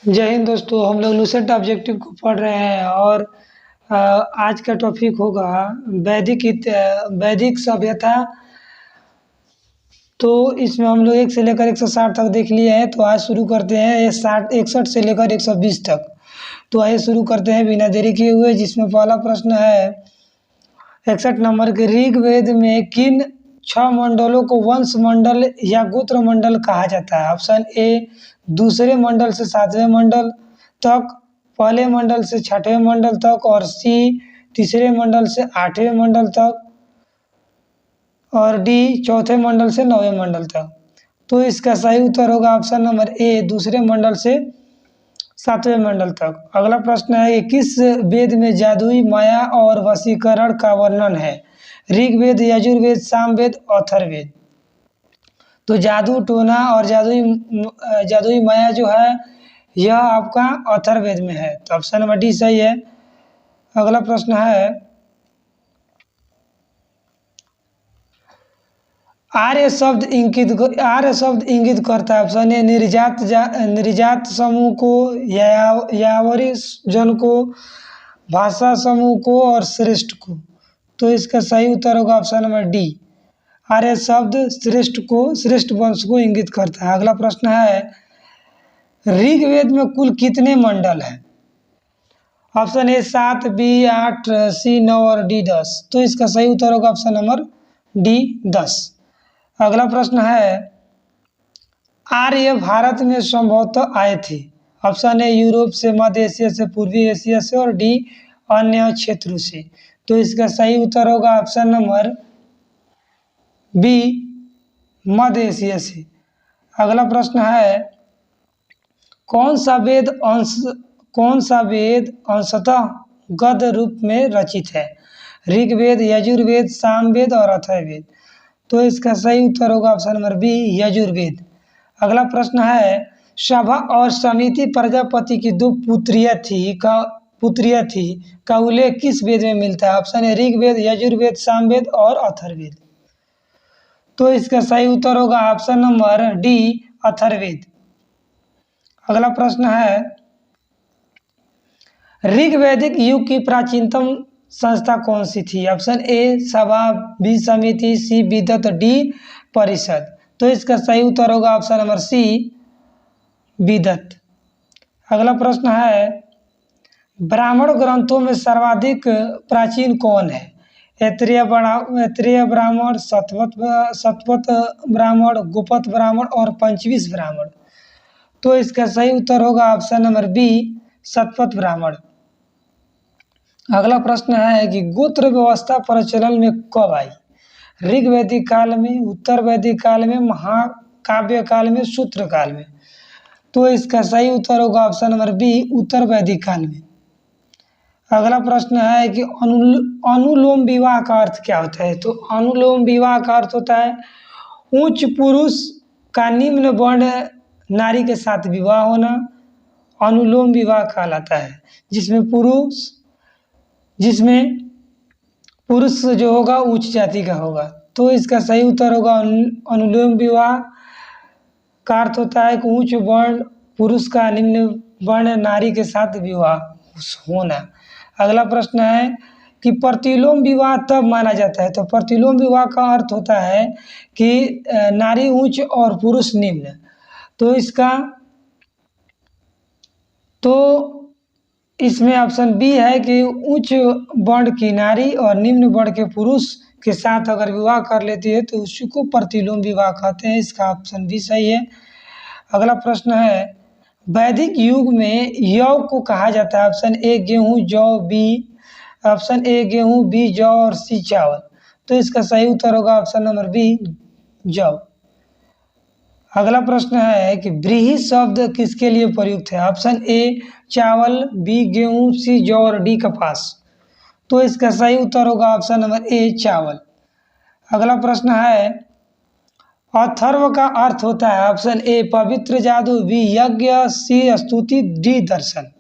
जय हिंद दोस्तों। हम लोग लूसेंट ऑब्जेक्टिव को पढ़ रहे हैं और आज का टॉपिक होगा वैदिक सभ्यता। तो इसमें हम लोग 1 से लेकर 160 तक देख लिए हैं। तो आज शुरू करते हैं ये 61 से लेकर 120 तक। तो आइए शुरू करते हैं बिना देरी किए हुए, जिसमें पहला प्रश्न है 61 नंबर के, ऋग्वेद में किन 6 मंडलों को वंश मंडल या गोत्र मंडल कहा जाता है? ऑप्शन ए दूसरे मंडल से 7वें मंडल तक, पहले मंडल से 6वें मंडल तक, और सी तीसरे मंडल से 8वें मंडल तक, और डी चौथे मंडल से 9वें मंडल तक। तो इसका सही उत्तर होगा ऑप्शन नंबर ए दूसरे मंडल से 7वें मंडल तक। अगला प्रश्न है कि किस वेद में जादुई माया और वशीकरण का वर्णन है? ऋग्वेद, यजुर्वेद, सामवेद, अथर्ववेद। तो जादू टोना और जादुई माया जो है यह आपका अथर्ववेद में है। तो ऑप्शन नंबर डी सही है। अगला प्रश्न है आर्य शब्द इंगित करता है। ऑप्शन ए निर्जात समूह को, यावरी जन को, भाषा समूह को, और श्रेष्ठ को। तो इसका सही उत्तर होगा ऑप्शन नंबर डी, आर्य शब्द श्रेष्ठ वंश को इंगित करता है। अगला प्रश्न है ऋग्वेद में कुल कितने मंडल हैं? ऑप्शन ए 7, बी 8, सी 9 और डी 10। तो इसका सही उत्तर होगा ऑप्शन नंबर डी 10। अगला प्रश्न है आर्य भारत में संभवतः आए थे। ऑप्शन ए यूरोप से, मध्य एशिया से, पूर्वी एशिया से, और डी अन्य क्षेत्रों से। तो इसका सही उत्तर होगा ऑप्शन नंबर बी मध्य एशिया से। अगला प्रश्न है कौन सा वेद अंशतः गद्य रूप में रचित है? ऋग्वेद, यजुर्वेद, सामवेद और अथर्ववेद। तो इसका सही उत्तर होगा ऑप्शन नंबर बी यजुर्वेद। अगला प्रश्न है सभा और समिति प्रजापति की 2 पुत्रियां थी का उल्लेख किस वेद में मिलता है? ऑप्शन ए ऋग्वेद, यजुर्वेद, सामवेद और अथर्ववेद। तो इसका सही उत्तर होगा ऑप्शन नंबर डी अथर्ववेद। अगला प्रश्न है ऋग्वैदिक युग की प्राचीनतम संस्था कौन सी थी? ऑप्शन ए सभा, बी समिति, सी विदत, डी परिषद। तो इसका सही उत्तर होगा ऑप्शन नंबर सी विदत। अगला प्रश्न है ब्राह्मण ग्रंथों में सर्वाधिक प्राचीन कौन है? ऐत्रेय ब्राह्मण, शतपथ ब्राह्मण, गुप्त ब्राह्मण और पंचविश ब्राह्मण। तो इसका सही उत्तर होगा option number B Shatapatha Brahmana. अगला प्रश्न है कि गोत्र व्यवस्था प्रचलन में कब आई? ऋग्वैदिक काल में, उत्तर वैदिक काल में, महाकाव्य काल में, सूत्र काल में। तो इसका सही उत्तर होगा ऑप्शन नंबर बी उत्तर वैदिक काल में। अगला प्रश्न है कि अनुलोम विवाह का अर्थ क्या होता है? तो अनुलोम विवाह का अर्थ होता है उच्च पुरुष का निम्न वर्ण नारी के साथ विवाह होना अनुलोम विवाह कहलाता है, जिसमें पुरुष जो होगा उच्च जाति का होगा। तो इसका सही उत्तर होगा अनुलोम विवाह का अर्थ होता है कि उच्च वर्ण पुरुष का निम्न वर्ण नारी के साथ विवाह होना। अगला प्रश्न है कि प्रतिलोम विवाह तब माना जाता है? तो प्रतिलोम विवाह का अर्थ होता है कि नारी उच्च और पुरुष निम्न। तो इसमें ऑप्शन बी है कि उच्च वर्ण की नारी और निम्न वर्ण के पुरुष के साथ अगर विवाह कर लेती है तो उसी को प्रतिलोम विवाह कहते हैं। इसका ऑप्शन बी सही है। अगला प्रश्न है वैदिक युग में यव को कहा जाता है? ऑप्शन ए गेहूं, जौ, ऑप्शन ए गेहूं, बी जौ और सी चावल। तो इसका सही उत्तर होगा ऑप्शन नंबर बी जौ। अगला प्रश्न है कि व्रीहि शब्द किसके लिए प्रयुक्त है? ऑप्शन ए चावल, बी गेहूं, सी जौ और डी कपास। तो इसका सही उत्तर होगा ऑप्शन नंबर ए चावल। अगला प्रश्न है अथर्व का अर्थ होता है? ऑप्शन ए पवित्र जादू, बी यज्ञ, सी स्तुति, डी दर्शन।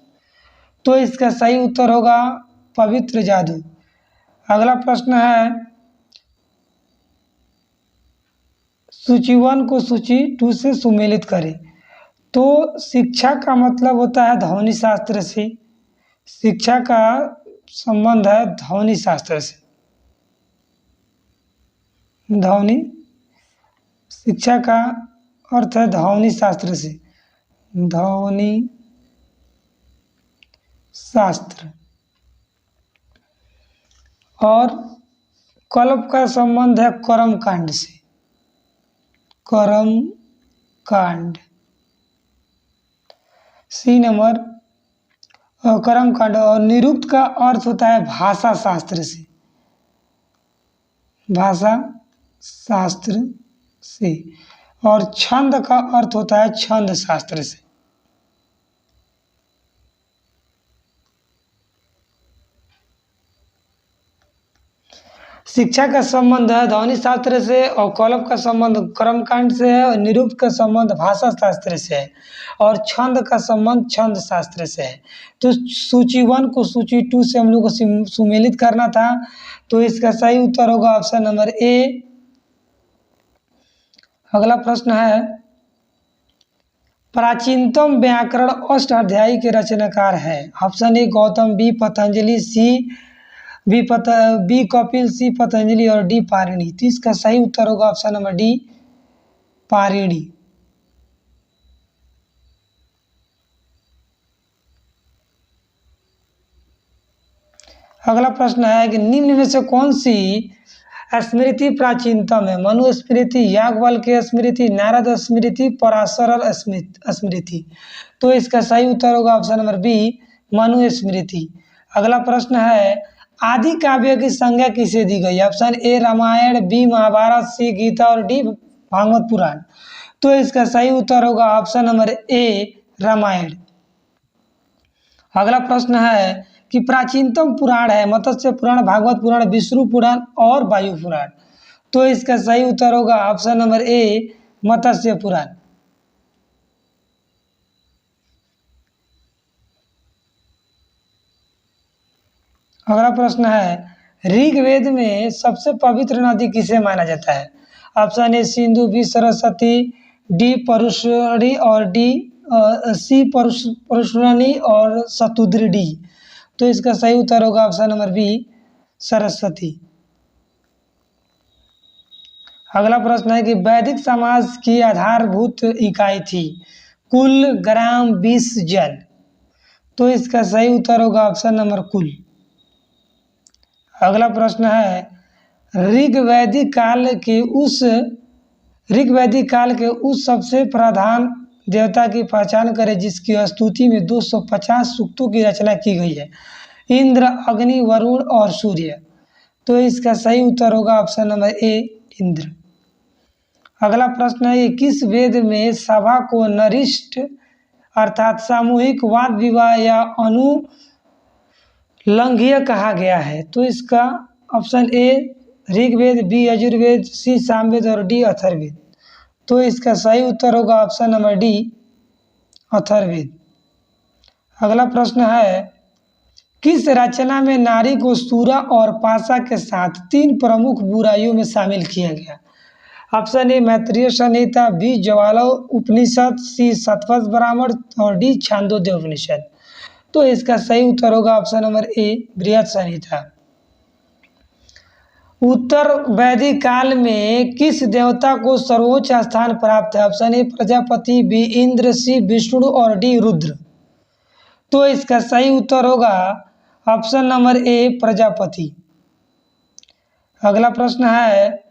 तो इसका सही उत्तर होगा पवित्र जादू। अगला प्रश्न है सूची 1 को सूची 2 से सुमेलित करें। तो शिक्षा का मतलब होता है ध्वनि शास्त्र से, शिक्षा का संबंध है ध्वनि शास्त्र से। ध्वनि, शिक्षा का अर्थ है ध्वनि शास्त्र से, ध्वनि शास्त्र। और कल्प का संबंध है कर्म कांड से, कर्म कांड। सी नंबर कर्म कांड। और निरुक्त का अर्थ होता है भाषा शास्त्र से, भाषा शास्त्र से। और छंद का अर्थ होता है छंद शास्त्र से। शिक्षा का संबंध है ध्वनि शास्त्र से, और कल्प का संबंध कर्मकांड से है, और निरुक्त का संबंध भाषा शास्त्र से है, और छंद का संबंध छंद शास्त्र से है। तो सूची 1 को सूची 2 से हम लोग को सुमेलित करना था। तो इसका सही उत्तर होगा ऑप्शन नंबर ए। अगला प्रश्न है, प्राचीनतम व्याकरण अष्टाध्यायी के रचनाकार है। Option A Gautam, B Patanjali, C B Kapil, C Patanjali और डी पाणिनि। तो इसका सही उत्तर होगा ऑप्शन नंबर डी, पाणिनि। अगला प्रश्न है कि निम्न में से कौन सी स्मृति प्राचीनतम है? मनु स्मृति, याज्ञवल्क्य स्मृति, नारद स्मृति, पराशर स्मृति। तो इसका सही उत्तर होगा ऑप्शन नंबर बी, मनु स्मृति। अगला प्रश्न है, आदि काव्य की संज्ञा किसे दी गई? Option A Ramayana, B Mahabharata, C Gita और डी भागवत पुराण। तो इसका सही उत्तर होगा ऑप्शन नंबर ए, रामायण। अगला प्रश्न है कि प्राचीनतम पुराण है मत्स्य पुराण, भागवत पुराण, विष्णु पुराण और वायु पुराण। तो इसका सही उत्तर होगा ऑप्शन नंबर ए, मत्स्य पुराण। अगला प्रश्न है, ऋग्वेद में सबसे पवित्र नदी किसे माना जाता है? Option A Sindhu, B Saraswati, D Parushni और डी सी परुष्णी और शतुद्री डी। तो इसका सही उत्तर होगा ऑप्शन नंबर बी, सरस्वती। अगला प्रश्न है कि वैदिक समाज की आधारभूत इकाई थी कुल, ग्राम, 20 जन। तो इसका सही उत्तर होगा ऑप्शन नंबर कुल। अगला प्रश्न है, ऋग्वैदिक काल के उस सबसे प्रधान देवता की पहचान करें जिसकी स्तुति में 250 सूक्तों की रचना की गई है। इंद्र, अग्नि, वरुण और सूर्य। तो इसका सही उत्तर होगा ऑप्शन नंबर ए, इंद्र। अगला प्रश्न है, किस वेद में सभा को नरिष्ठ अर्थात सामूहिक वाद विवाह या अनुलंघ्य कहा गया है? तो इसका option A Rigveda, B Yajurveda, C Samaveda और डी अथर्ववेद। तो इसका सही उत्तर होगा ऑप्शन नंबर डी, अथर्ववेद। अगला प्रश्न है, किस रचना में नारी को सूरा और पाशा के साथ 3 प्रमुख बुराइयों में शामिल किया गया? Option A Maitreya Samhita, B Jwala Upanishad, C Shatapatha Brahmana और डी छांदोग्य उपनिषद। तो इसका सही उत्तर होगा ऑप्शन नंबर ए, बृहत संहिता। उत्तर वैदिक काल में किस देवता को सर्वोच्च स्थान प्राप्त है? Option A Prajapati, B Indra, C Vishnu और डी रुद्र। तो इसका सही उत्तर होगा ऑप्शन नंबर ए, प्रजापति। अगला प्रश्न है,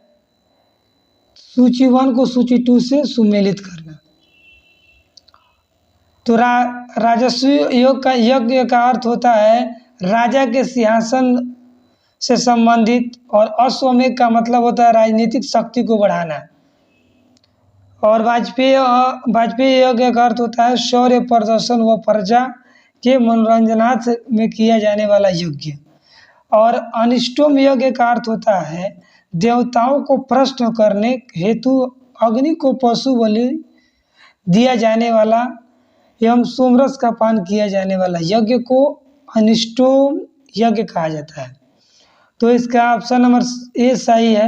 सूची 1 को सूची 2 से सुमेलित करना। तो राजस्व यज्ञ का अर्थ होता है राजा के सिंहासन से संबंधित, और अश्वमेध का मतलब होता है राजनीतिक शक्ति को बढ़ाना। और वाजपेयी यज्ञ का अर्थ होता है शौर्य प्रदर्शन व प्रजा के मनोरंजनार्थ में किया जाने वाला यज्ञ। और अनिष्टोम यज्ञ का अर्थ होता है देवताओं को प्रश्न करने हेतु अग्नि को पशु बलि दिया जाने वाला एवं सोमरस का पान किया जाने वाला यज्ञ को अनिष्टोम यज्ञ कहा जाता है। तो इसका ऑप्शन नंबर ए सही है।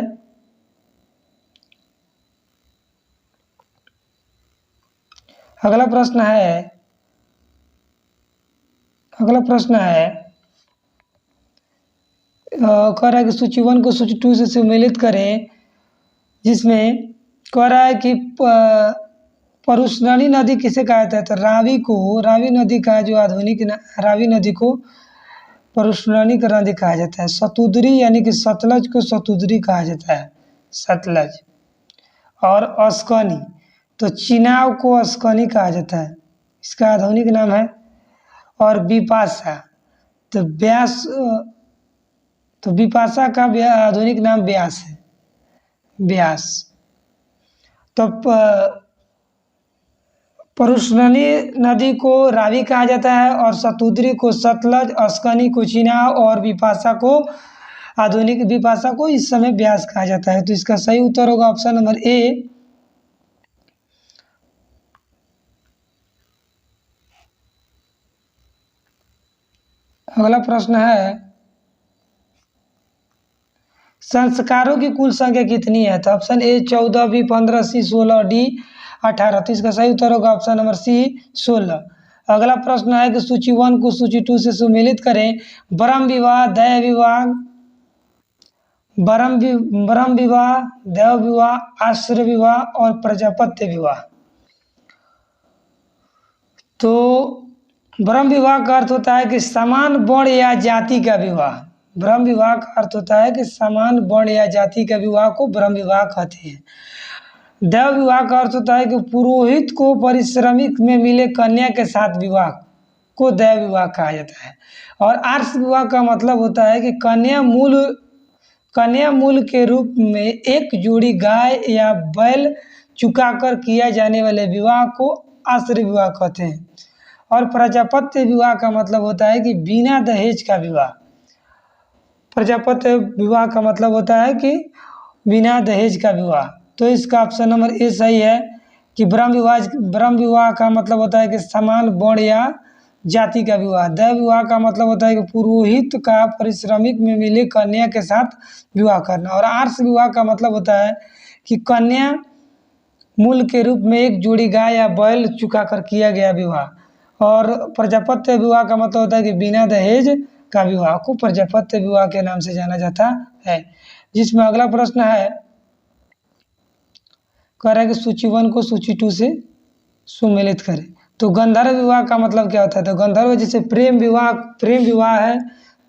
अगला प्रश्न है कह रहा है कि सूची 1 को सूची 2 से सम्मिलित करें, जिसमें कह रहा है कि परुशनी नदी किसे कहा जाता है? तो रावी नदी का जो आधुनिक रावी नदी को परुशनी का नदी कहा जाता है। सतुद्री यानी कि सतलज को सतुद्री कहा जाता है, सतलज। और अस्कनी, तो चिनाव को अस्कनी कहा जाता है, इसका आधुनिक नाम है। और बिपाशा, तो बिपाशा का आधुनिक नाम ब्यास है, ब्यास। तो परुशनी नदी को रावी कहा जाता है, और सतुद्री को सतलज, अस्कनी को चिनाव, और बिपाशा को आधुनिक बिपाशा को इस समय ब्यास कहा जाता है। तो इसका सही उत्तर होगा ऑप्शन नंबर ए। अगला प्रश्न है संस्कारों की कुल संख्या कितनी है? तो option A 14, B 15, C 16, D 18। तो इसका सही उत्तर होगा ऑप्शन नंबर सी 16। अगला प्रश्न है कि सूची 1 को सूची 2 से सम्मिलित करें। ब्रह्म विवाह, दैव विवाह, ब्रह्म विवाह, देव विवाह, आश्रय विवाह और प्रजापत्य विवाह। तो ब्रह्म विवाह का अर्थ होता है कि समान वर्ण या जाति का विवाह। ब्रह्म विवाह का अर्थ होता है कि समान वर्ण या जाति का विवाह को ब्रह्म विवाह कहते हैं। देव विवाह का अर्थ होता है कि पुरोहित को पारिश्रमिक में मिले कन्या के साथ विवाह को देव विवाह कहा जाता है। और आर्ष विवाह का मतलब होता है कि कन्या मूल के रूप में एक जोड़ी गाय या बैल चुकाकर किया जाने वाले विवाह को आश्रय विवाह कहते हैं। और प्रजापत्य विवाह का मतलब होता है कि बिना दहेज का विवाह। प्रजापत्य विवाह का मतलब होता है कि बिना दहेज का विवाह। तो इसका ऑप्शन नंबर ए सही है कि ब्रह्म विवाह का मतलब होता है कि समान वर्ण या जाति का विवाह। देव विवाह का मतलब होता है कि पुरोहित का पारिश्रमिक में मिले कन्या के साथ विवाह करना। और आर्ष विवाह का मतलब होता है कि कन्या मूल के रूप में एक जोड़ी गाय या बैल चुकाकर किया गया विवाह। और प्रजापत्य विवाह का मतलब होता है कि बिना दहेज का विवाह को प्रजापत्य विवाह के नाम से जाना जाता है। जिसमें अगला प्रश्न है कह रहा है कि सूची 1 को सूची 2 से सम्मिलित करें। तो गंधर्व विवाह का मतलब क्या होता है? तो गंधर्व जैसे प्रेम विवाह है,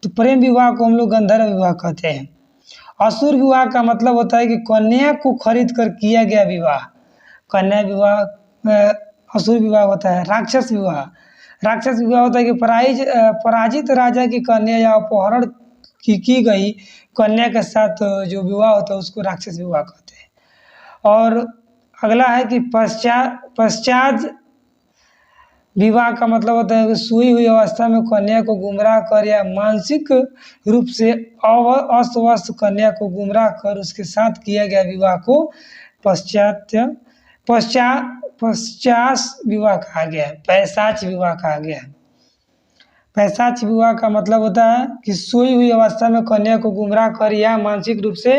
तो प्रेम विवाह को हम लोग गंधर्व विवाह कहते हैं। असुर विवाह का मतलब होता है कि कन्या को खरीद कर किया गया विवाह, कन्या विवाह असुर विवाह होता है। राक्षस विवाह होता है कि पराजित राजा की कन्या या अपहरण की गई कन्या के साथ जो विवाह होता है उसको राक्षस विवाह कहते हैं। और अगला है कि पश्चात विवाह का मतलब होता है कि सोई हुई अवस्था में कन्या को गुमराह कर या मानसिक रूप से अस्वस्थ कन्या को गुमराह कर उसके साथ किया गया विवाह को पश्चात विवाह कहा गया है, पैशाच विवाह कहा गया है। पैशाच विवाह का मतलब होता है कि सोई हुई अवस्था में कन्या को गुमराह कर या मानसिक रूप से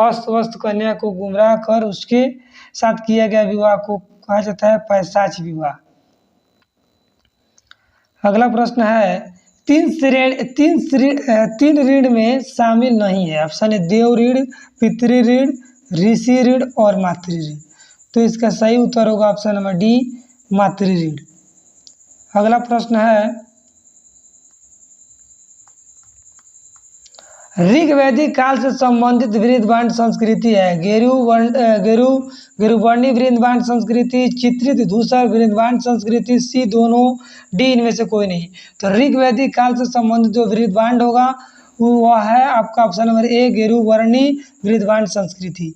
अस्वस्थ कन्या को गुमराह कर उसके साथ किया गया विवाह को कहा जाता है पैशाच विवाह। अगला प्रश्न है तीन ऋण में शामिल नहीं है। ऑप्शन है देव ऋण, पितृ ऋण, ऋषि ऋण और मातृ ऋण। तो इसका सही उत्तर होगा ऑप्शन नंबर डी, मातृ ऋण। अगला प्रश्न है ऋग वैदिक काल से संबंधित वृद्धबांड संस्कृति है। गेरुवर्णी वृद्धबांड संस्कृति, चित्रित धूसर वृद्धबांड संस्कृति, सी दोनों, डी इनमें से कोई नहीं। तो ऋग वैदिक काल से संबंधित जो वृद्धबांड होगा वह है आपका ऑप्शन नंबर ए, गेरुवर्णी वृद्धबांड संस्कृति।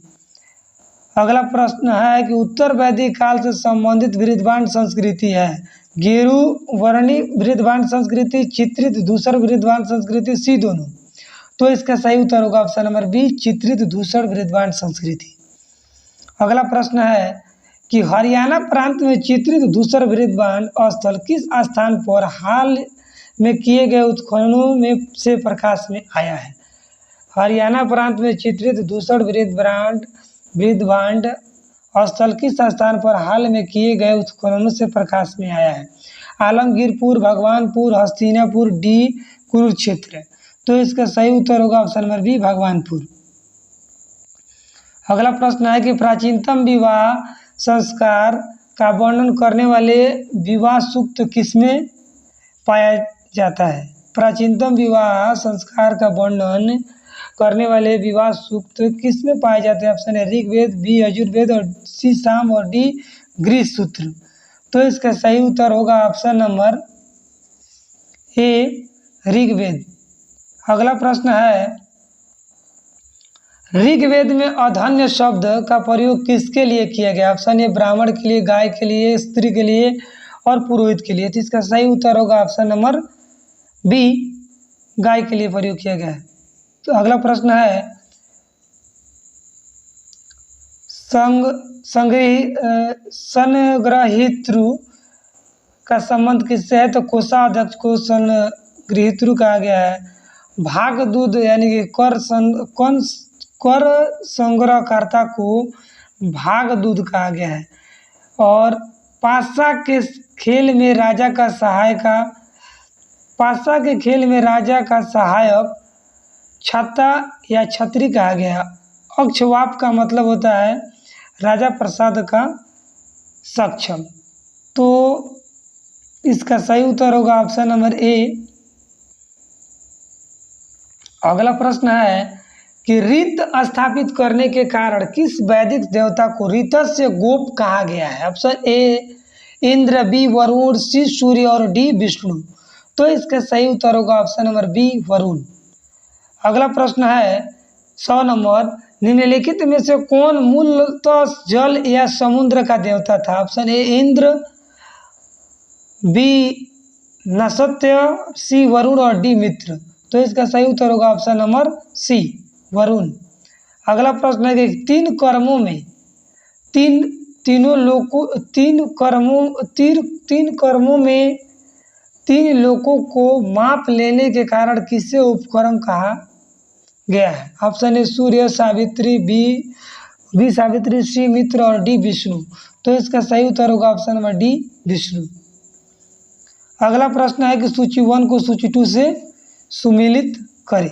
अगला प्रश्न है कि उत्तर वैदिक काल से संबंधित वृद्धबांड संस्कृति है गेरुवर्णी वृद्धबांड संस्कृति, चित्रित धूसर वृद्धबांड संस्कृति, सी दोनों। तो इसका सही उत्तर होगा ऑप्शन नंबर बी, चित्रित धूसर वृद्धबांड संस्कृति। अगला प्रश्न है कि हरियाणा प्रांत में चित्रित धूसर वृद्धबांड स्थल किस स्थान पर हाल में किए गए उत्खननों में से प्रकाश में आया है? हरियाणा प्रांत में चित्रित धूसर वृद्धबांड स्थल किस स्थान पर हाल में किए गए उत्खननों से प्रकाश में आया है? आलमगीरपुर, भगवानपुर, हस्तिनापुर, डी कुरुक्षेत्र। तो इसका सही उत्तर होगा ऑप्शन नंबर बी, भगवानपुर। अगला प्रश्न है कि प्राचीनतम विवाह संस्कार का वर्णन करने वाले विवाह सूक्त किसमें पाया जाता है? प्राचीनतम विवाह संस्कार का वर्णन करने वाले विवाह सूक्त किसमें पाए जाते हैं? ऑप्शन है ऋग्वेद, बी यजुर्वेद और सी साम और डी गृह सूत्र। तो इसका सही उत्तर होगा ऑप्शन नंबर ए, ऋग्वेद। अगला प्रश्न है ऋग्वेद में अधन्य शब्द का प्रयोग किसके लिए किया गया? ऑप्शन ए ब्राह्मण के लिए, गाय के लिए, स्त्री के लिए और पुरोहित के लिए। तो इसका सही उत्तर होगा ऑप्शन नंबर बी, गाय के लिए प्रयोग किया गया है। तो अगला प्रश्न है संग्रहित्रु का संबंध किससे है? तो कोषाध्यक्ष को संग्रहित्रु कहा गया है। भाग दूध यानी कि कर संग्रहकर्ता को भाग दूध कहा गया है। और पासा के खेल में राजा का सहायक छत्ता या छतरी कहा गया है। अक्षवाप का मतलब होता है राजा प्रसाद का सक्षम। तो इसका सही उत्तर होगा ऑप्शन नंबर ए। अगला प्रश्न है कि ऋत स्थापित करने के कारण किस वैदिक देवता को ऋतस्य गोप कहा गया है? Option A Indra, B Varuna, C Surya और डी विष्णु। तो इसका सही उत्तर होगा ऑप्शन नंबर बी, वरुण। अगला प्रश्न है 100 नंबर, निम्नलिखित में से कौन मूलतः जल या समुद्र का देवता था? ऑप्शन ए इंद्र, बी नसत्य, सी वरुण और डी मित्र। तो इसका सही उत्तर होगा ऑप्शन नंबर सी, वरुण। अगला प्रश्न है कि तीन कर्मों में तीन लोगों को माप लेने के कारण किसे उपक्रम कहा गया है? Option A Surya, Savitri, B Savitri, C Mitra और डी विष्णु। तो इसका सही उत्तर होगा ऑप्शन नंबर डी, विष्णु। अगला प्रश्न है कि सूची 1 को सूची 2 से सुमेलित करें।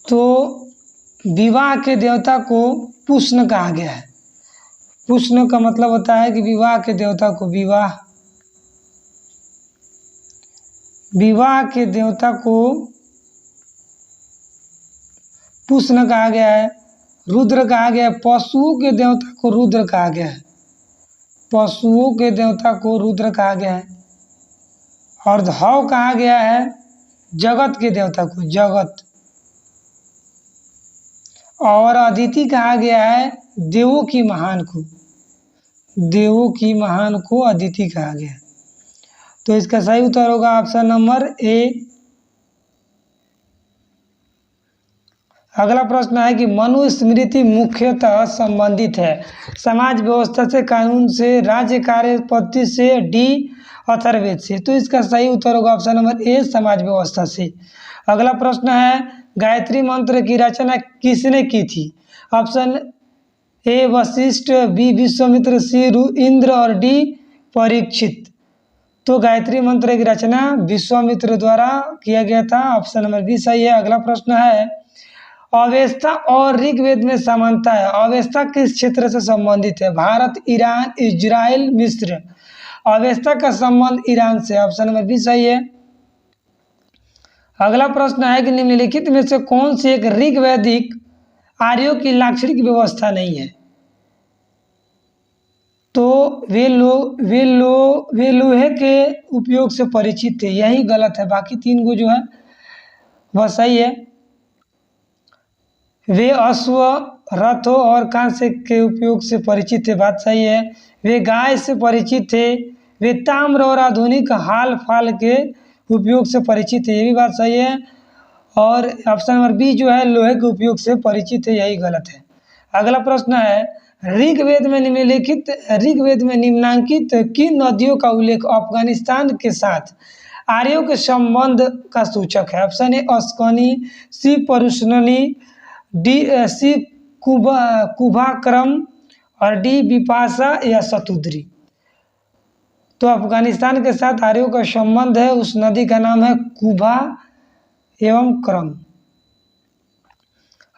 तो विवाह के देवता को पुष्ण कहा गया है। पुष्ण का मतलब होता है कि विवाह के देवता को पुष्ण कहा गया है। रुद्र कहा गया है। पशुओं के देवता को रुद्र कहा गया है। और धव कहा गया है जगत के देवता को, जगत। और अदिति कहा गया है देवों की महान को अदिति कहा गया। तो इसका सही उत्तर होगा ऑप्शन नंबर ए। अगला प्रश्न है कि मनुस्मृति मुख्यतः संबंधित है समाज व्यवस्था से, कानून से, राज्य कार्य पद्धति से, डी अथर्ववेद से। तो इसका सही उत्तर होगा ऑप्शन नंबर ए, समाज व्यवस्था से। अगला प्रश्न है गायत्री मंत्र की रचना किसने की थी? Option A Vashishtha, B Vishwamitra, C Indra और डी परीक्षित। तो गायत्री मंत्र की रचना विश्वामित्र द्वारा किया गया था। ऑप्शन नंबर बी सही है। अगला प्रश्न है अवेस्ता और ऋग्वेद में समानता है। अवेस्ता किस क्षेत्र से संबंधित है? भारत, ईरान, इजराइल, मिस्र। अवेस्ता का संबंध ईरान से। ऑप्शन नंबर बी सही है। अगला प्रश्न है कि निम्नलिखित में से कौन सी एक ऋग्वैदिक आर्यों की लाक्षणिक व्यवस्था नहीं है? तो वे लोहे के उपयोग से परिचित थे, यही गलत है। बाकी 3 को जो है वह सही है। वे अश्व, रथों और कांसे के उपयोग से परिचित थे, बात सही है। वे गाय से परिचित थे। वे ताम्र और आधुनिक हाल फाल के उपयोग से परिचित है, ये भी बात सही है। और ऑप्शन नंबर बी जो है लोहे के उपयोग से परिचित है, यही गलत है। अगला प्रश्न है ऋग्वेद में निम्नांकित किन नदियों का उल्लेख अफगानिस्तान के साथ आर्यों के संबंध का सूचक है? ऑप्शन ए अस्कनी, सी परुष्णी, सी कुभाक्रम और डी बिपाशा या शतुद्री। तो अफगानिस्तान के साथ आर्यों का संबंध है, उस नदी का नाम है कुभा एवं क्रम।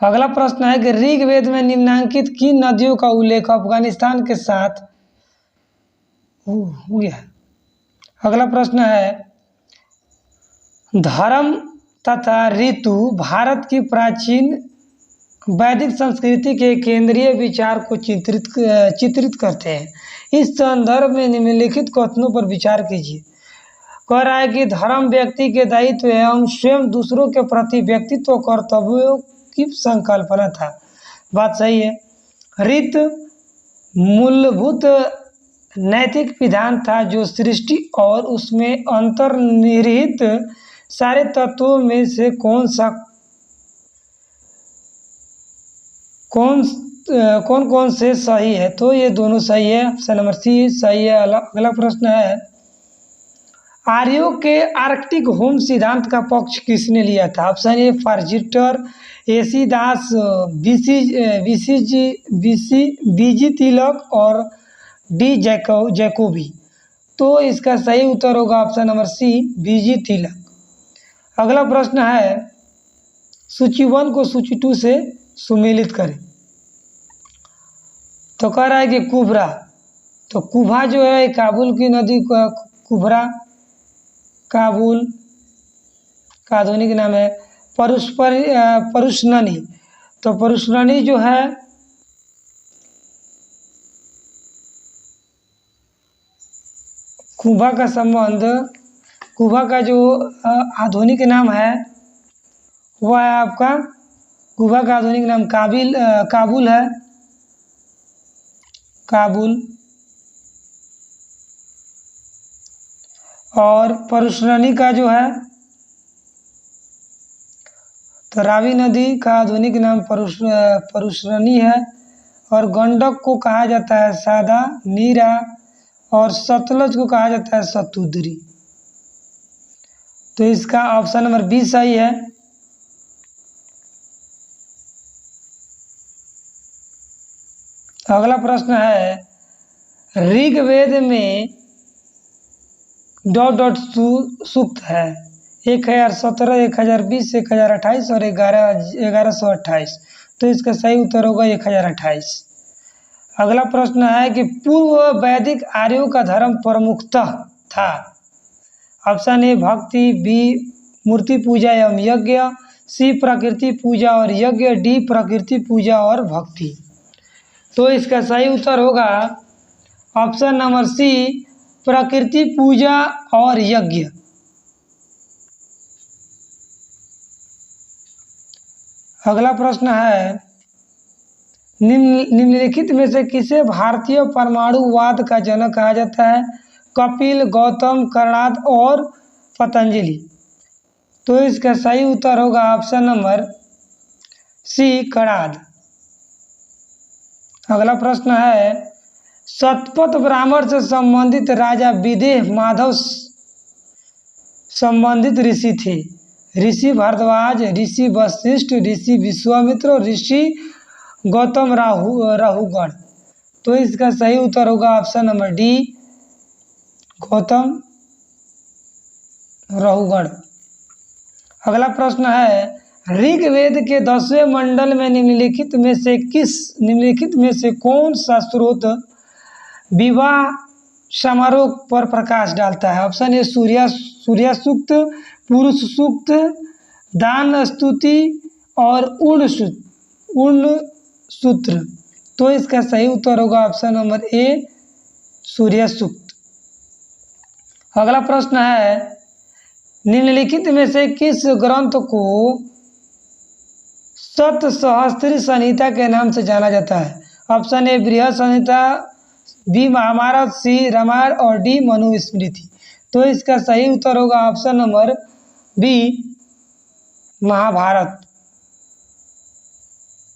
अगला प्रश्न है कि ऋग्वेद में निम्नांकित किन नदियों का उल्लेख अफगानिस्तान के साथ हो गया है। अगला प्रश्न है धर्म तथा ऋतु भारत की प्राचीन वैदिक संस्कृति के केंद्रीय विचार को चित्रित करते हैं। इस संदर्भ में निम्नलिखित कथनों पर विचार कीजिए। कह रहा है कि धर्म व्यक्ति के दायित्व एवं स्वयं दूसरों के प्रति व्यक्तित्व कर्तव्यों की संकल्पना था। बात सही है। ऋत मूलभूत नैतिक विधान था जो सृष्टि और उसमें अंतर्निहित सारे तत्वों में से कौन से सही है। तो ये दोनों सही है, ऑप्शन नंबर सी सही है। अगला प्रश्न है आर्यों के आर्कटिक होम सिद्धांत का पक्ष किसने लिया था। ऑप्शन ए फार्जिटर, एसी दास, बीजी तिलक और डी जैकोबी। तो इसका सही उत्तर होगा ऑप्शन नंबर सी बीजी तिलक। अगला प्रश्न है सूची 1 को सूची 2 से सुमेलित करें। तो कह रहा है कि कुबरा, तो कुभा जो है काबुल की नदी का कुबरा, काबुल का आधुनिक नाम है। परुष्णनी, तो परुष्णनी जो है कुभा का संबंध, कुभा का जो आधुनिक नाम है वह है आपका, कुभा का आधुनिक नाम काबुल है, काबुल। और परुष्णनी का जो है तो रावी नदी का आधुनिक नाम परुष्णनी है। और गंडक को कहा जाता है सादा नीरा और सतलज को कहा जाता है शतुद्री। तो इसका ऑप्शन नंबर बी सही है। अगला प्रश्न है ऋग्वेद में ... सूक्त है 1017, 1020, 1028 और 1128। तो इसका सही उत्तर होगा 1028। अगला प्रश्न है कि पूर्व वैदिक आर्यों का धर्म प्रमुखतः था। ऑप्शन ए भक्ति, बी मूर्ति पूजा एवं यज्ञ, सी प्रकृति पूजा और यज्ञ, डी प्रकृति पूजा और भक्ति। तो इसका सही उत्तर होगा ऑप्शन नंबर सी प्रकृति पूजा और यज्ञ। अगला प्रश्न है निम्नलिखित में से किसे भारतीय परमाणुवाद का जनक कहा जाता है। कपिल, गौतम, कर्णाद और पतंजलि। तो इसका सही उत्तर होगा ऑप्शन नंबर सी कर्णाद। अगला प्रश्न है शतपथ ब्राह्मण से संबंधित राजा विदेह माधव संबंधित ऋषि थे। ऋषि भारद्वाज, ऋषि वशिष्ठ, ऋषि विश्वामित्र, ऋषि गौतम राहुगण। तो इसका सही उत्तर होगा option number D Gautam Rahugana. अगला प्रश्न है ऋग्वेद के 10वें मंडल में निम्नलिखित में से कौन सा स्रोत विवाह समारोह पर प्रकाश डालता है। ऑप्शन ए सूर्य सूक्त, पुरुष सूक्त, दान स्तुति और उर्ण सूत्र। तो इसका सही उत्तर होगा ऑप्शन नंबर ए सूर्य सूक्त। अगला प्रश्न है निम्नलिखित में से किस ग्रंथ को सतसहस्त्री संहिता के नाम से जाना जाता है। ऑप्शन ए बृहद संहिता, बी महाभारत, सी रामायण और डी मनुस्मृति। तो इसका सही उत्तर होगा ऑप्शन नंबर बी महाभारत।